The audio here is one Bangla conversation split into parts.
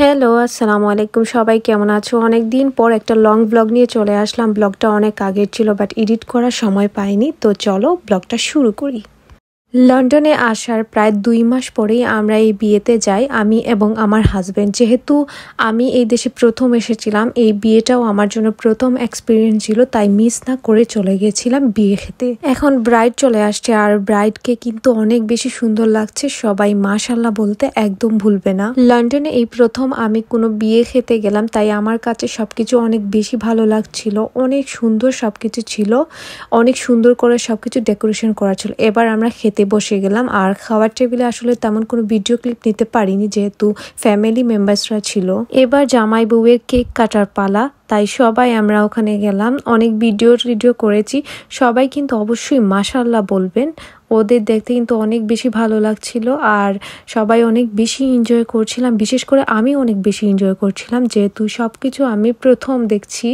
হ্যালো, আসসালামু আলাইকুম। সবাই কেমন আছো? অনেক দিন পর একটা লং ব্লগ নিয়ে চলে আসলাম। ব্লগটা অনেক আগের ছিল, বাট এডিট করার সময় পাইনি। তো চলো ব্লগটা শুরু করি। লন্ডনে আসার প্রায় 2 মাস পরেই আমরা এই বিয়েতে যাই, আমি এবং আমার হাজব্যান্ড। যেহেতু আমি এই দেশে প্রথম এসেছিলাম, এই বিয়েটাও আমার জন্য প্রথম এক্সপিরিয়েন্স ছিল, তাই মিস না করে চলে গেছিলাম বিয়ে খেতে। এখন ব্রাইড চলে আসছে, আর ব্রাইডকে কিন্তু অনেক বেশি সুন্দর লাগছে। সবাই মাশাআল্লাহ বলতে একদম ভুলবে না। লন্ডনে এই প্রথম আমি কোনো বিয়ে খেতে গেলাম, তাই আমার কাছে সবকিছু অনেক বেশি ভালো লাগছিল। অনেক সুন্দর সবকিছু ছিল, অনেক সুন্দর করে সবকিছু ডেকোরেশন করা ছিল। এবার আমরা খেতে বসে গেলাম, আর খাওয়ার টেবিলে আসলে তেমন কোনো ভিডিও ক্লিপ নিতে পারিনি, যেহেতু ফ্যামিলি মেম্বার্সরা ছিল। এবার জামাই বউয়ের কেক কাটার পালা, তাই সবাই আমরা ওখানে গেলাম। অনেক ভিডিও করেছি। সবাই কিন্তু অবশ্যই মাশাআল্লাহ বলবেন, ওদের দেখতে কিন্তু অনেক বেশি ভালো লাগছিল, আর সবাই অনেক বেশি এনজয় করছিলাম। বিশেষ করে আমি অনেক বেশি এনজয় করছিলাম, যেহেতু সব কিছু আমি প্রথম দেখছি,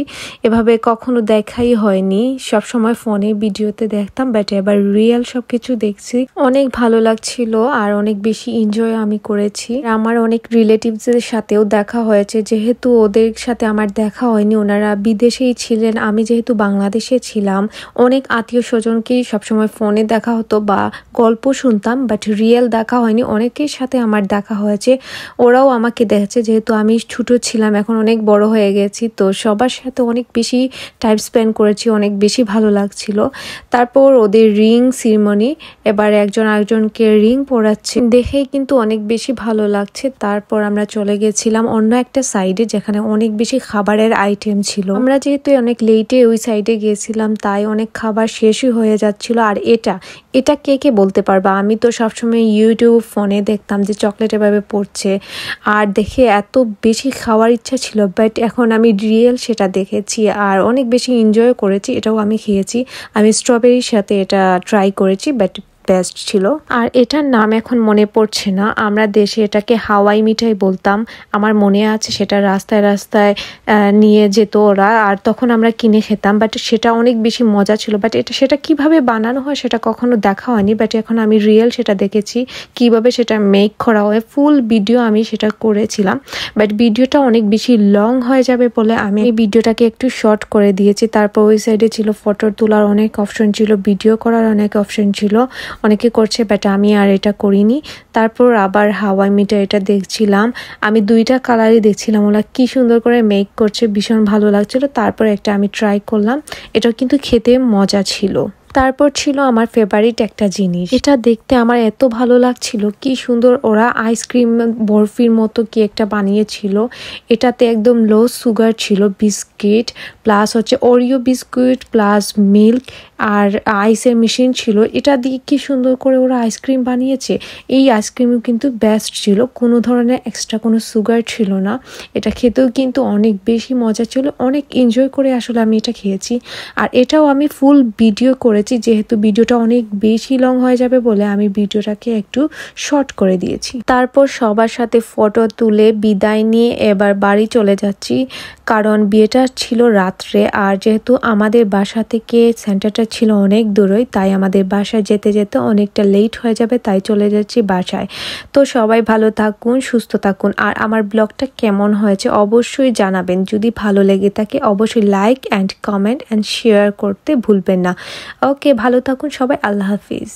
এভাবে কখনো দেখাই হয়নি। সব সময় ফোনে ভিডিওতে দেখতাম, বাট এবার রিয়েল সব কিছু দেখছি। অনেক ভালো লাগছিল আর অনেক বেশি এনজয় আমি করেছি। আমার অনেক রিলেটিভসদের সাথেও দেখা হয়েছে, যেহেতু ওদের সাথে আমার দেখা হয়নি, ওনারা বিদেশেই ছিলেন। আমি যেহেতু বাংলাদেশে ছিলাম, অনেক আত্মীয় স্বজনকেই সবসময় ফোনে দেখা হতো বা গল্প শুনতাম, বাট রিয়েল দেখা হয়নি। অনেকের সাথে আমার দেখা হয়েছে, ওরাও আমাকে দেখেছে। যেহেতু আমি ছোট ছিলাম, এখন অনেক বড় হয়ে গেছি, তো সবার সাথে অনেক বেশি টাইম স্পেন্ড করেছি, অনেক বেশি ভালো লাগছিল। তারপর ওদের রিং সিরিমনি, এবার একজন আরেকজনকে রিং পরাচ্ছে, দেখেই কিন্তু অনেক বেশি ভালো লাগছে। তারপর আমরা চলে গেছিলাম অন্য একটা সাইডে, যেখানে অনেক বেশি খাবারের আইটেম ছিল। আমরা যেহেতু অনেক লেটে ওই সাইডে গিয়েছিলাম, তাই অনেক খাবার শেষই হয়ে যাচ্ছিল। আর এটা কে কে বলতে পারবা, আমি তো সবসময় ইউটিউব ফোনে দেখতাম যে চকলেট এভাবে পড়ছে, আর দেখে এত বেশি খাওয়ার ইচ্ছা ছিল, বাট এখন আমি রিয়েল সেটা দেখেছি আর অনেক বেশি এনজয় করেছি। এটাও আমি খেয়েছি, আমি স্ট্রবেরির সাথে এটা ট্রাই করেছি, বাট বেস্ট ছিল। আর এটার নাম এখন মনে পড়ছে না, আমরা দেশে এটাকে হাওয়াই মিঠাই বলতাম। আমার মনে আছে সেটা রাস্তায় রাস্তায় নিয়ে যেত ওরা, আর তখন আমরা কিনে খেতাম, বাট সেটা অনেক বেশি মজা ছিল। বাট সেটা কিভাবে বানানো হয় সেটা কখনো দেখা হয়নি, বাট এখন আমি রিয়েল সেটা দেখেছি, কিভাবে সেটা মেক করা হয়। ফুল ভিডিও আমি সেটা করেছিলাম, বাট ভিডিওটা অনেক বেশি লং হয়ে যাবে বলে আমি এই ভিডিওটাকে একটু শর্ট করে দিয়েছি। তারপর ওই সাইডে ছিল ফটো তোলার অনেক অপশন ছিল, ভিডিও করার অনেক অপশন ছিল, অনেকে করছে, বাট আমি আর এটা করিনি। তারপর আবার হাওয়াই মিঠাই এটা দেখছিলাম, আমি 2টা কালারই দেখছিলাম, ওরা কি সুন্দর করে মেক করছে, ভীষণ ভালো লাগছিল। তারপর একটা আমি ট্রাই করলাম, এটাও কিন্তু খেতে মজা ছিল। তারপর ছিল আমার ফেভারিট একটা জিনিস, এটা দেখতে আমার এত ভালো লাগছিল, কি সুন্দর ওরা আইসক্রিম বরফির মতো কি একটা বানিয়েছিল। এটাতে একদম লো সুগার ছিল, বিস্কিট প্লাস হচ্ছে ওরিও বিস্কুট প্লাস মিল্ক, আর আইসের মেশিন ছিল। এটা দিয়ে কি সুন্দর করে ওরা আইসক্রিম বানিয়েছে। এই আইসক্রিমও কিন্তু বেস্ট ছিল, কোনো ধরনের এক্সট্রা কোনো সুগার ছিল না। এটা খেতেও কিন্তু অনেক বেশি মজা ছিল, অনেক এনজয় করে আসলে আমি এটা খেয়েছি। আর এটাও আমি ফুল ভিডিও করেছি, যেহেতু ভিডিওটা অনেক বেশি লং হয়ে যাবে বলে আমি ভিডিওটাকে একটু শর্ট করে দিয়েছি। তারপর সবার সাথে ফটো তুলে বিদায় নিয়ে এবার বাড়ি চলে যাচ্ছি, কারণ বিয়েটা ছিল রাত্রে, আর যেহেতু আমাদের বাসা থেকে সেন্টারটা ছিল অনেক দূরই, তাই আমাদের বাসায় যেতে যেতে অনেকটা লেট হয়ে যাবে, তাই চলে যাচ্ছি বাসায়। তো সবাই ভালো থাকুন, সুস্থ থাকুন, আর আমার ব্লগটা কেমন হয়েছে অবশ্যই জানাবেন। যদি ভালো লেগে থাকে অবশ্যই like and comment and share করতে ভুলবেন না। ওকে, ভালো থাকুন সবাই, আল্লাহ হাফিজ।